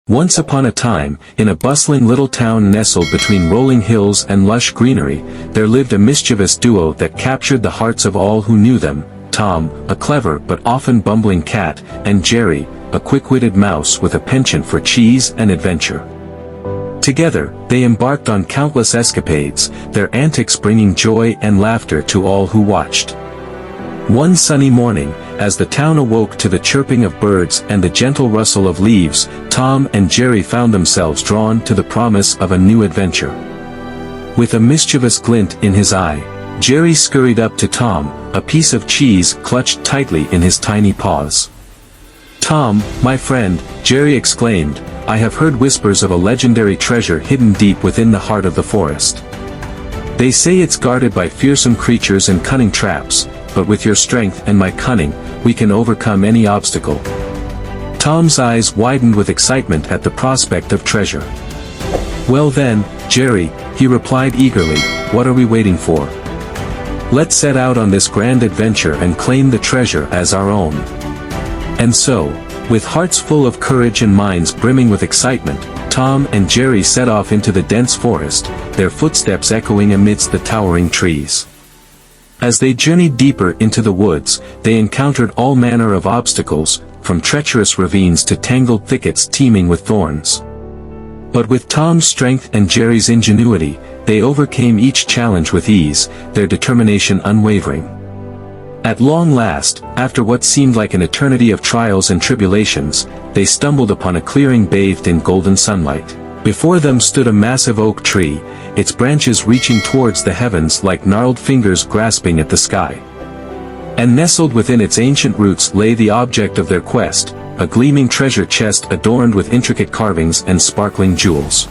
Once upon a time, in a bustling little town nestled between rolling hills and lush greenery, there lived a mischievous duo that captured the hearts of all who knew them: Tom, a clever but often bumbling cat, and Jerry, a quick-witted mouse with a penchant for cheese and adventure. Together, they embarked on countless escapades, their antics bringing joy and laughter to all who watched. One sunny morning, as the town awoke to the chirping of birds and the gentle rustle of leaves, Tom and Jerry found themselves drawn to the promise of a new adventure. With a mischievous glint in his eye, Jerry scurried up to Tom, a piece of cheese clutched tightly in his tiny paws. "Tom, my friend," Jerry exclaimed, "I have heard whispers of a legendary treasure hidden deep within the heart of the forest. They say it's guarded by fearsome creatures and cunning traps, but with your strength and my cunning, we can overcome any obstacle." Tom's eyes widened with excitement at the prospect of treasure. "Well then, Jerry," he replied eagerly, "what are we waiting for? Let's set out on this grand adventure and claim the treasure as our own." And so, with hearts full of courage and minds brimming with excitement, Tom and Jerry set off into the dense forest, their footsteps echoing amidst the towering trees. As they journeyed deeper into the woods, they encountered all manner of obstacles, from treacherous ravines to tangled thickets teeming with thorns. But with Tom's strength and Jerry's ingenuity, they overcame each challenge with ease, their determination unwavering. At long last, after what seemed like an eternity of trials and tribulations, they stumbled upon a clearing bathed in golden sunlight. Before them stood a massive oak tree, its branches reaching towards the heavens like gnarled fingers grasping at the sky. And nestled within its ancient roots lay the object of their quest, a gleaming treasure chest adorned with intricate carvings and sparkling jewels.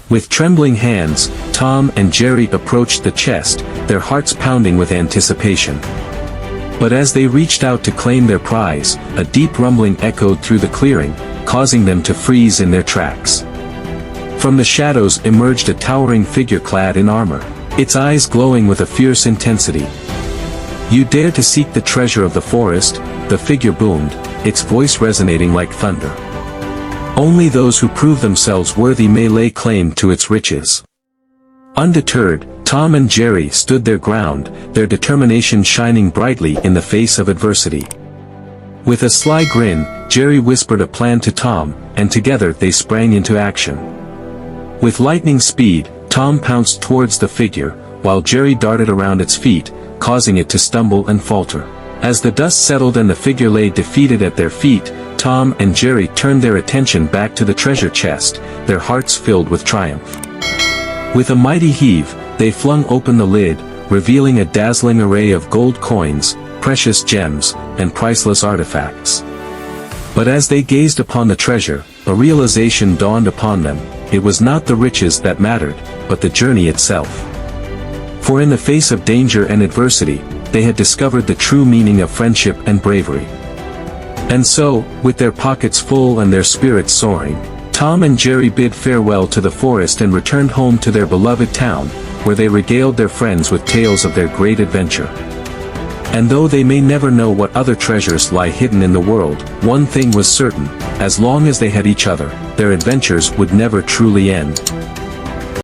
With trembling hands, Tom and Jerry approached the chest, their hearts pounding with anticipation. But as they reached out to claim their prize, a deep rumbling echoed through the clearing, causing them to freeze in their tracks. From the shadows emerged a towering figure clad in armor, its eyes glowing with a fierce intensity. "You dare to seek the treasure of the forest?" the figure boomed, its voice resonating like thunder. "Only those who prove themselves worthy may lay claim to its riches." Undeterred, Tom and Jerry stood their ground, their determination shining brightly in the face of adversity. With a sly grin, Jerry whispered a plan to Tom, and together they sprang into action. With lightning speed, Tom pounced towards the figure, while Jerry darted around its feet, causing it to stumble and falter. As the dust settled and the figure lay defeated at their feet, Tom and Jerry turned their attention back to the treasure chest, their hearts filled with triumph. With a mighty heave, they flung open the lid, revealing a dazzling array of gold coins, precious gems, and priceless artifacts. But as they gazed upon the treasure, a realization dawned upon them: it was not the riches that mattered, but the journey itself. For in the face of danger and adversity, they had discovered the true meaning of friendship and bravery. And so, with their pockets full and their spirits soaring, Tom and Jerry bid farewell to the forest and returned home to their beloved town, where they regaled their friends with tales of their great adventure. And though they may never know what other treasures lie hidden in the world, one thing was certain: as long as they had each other, their adventures would never truly end.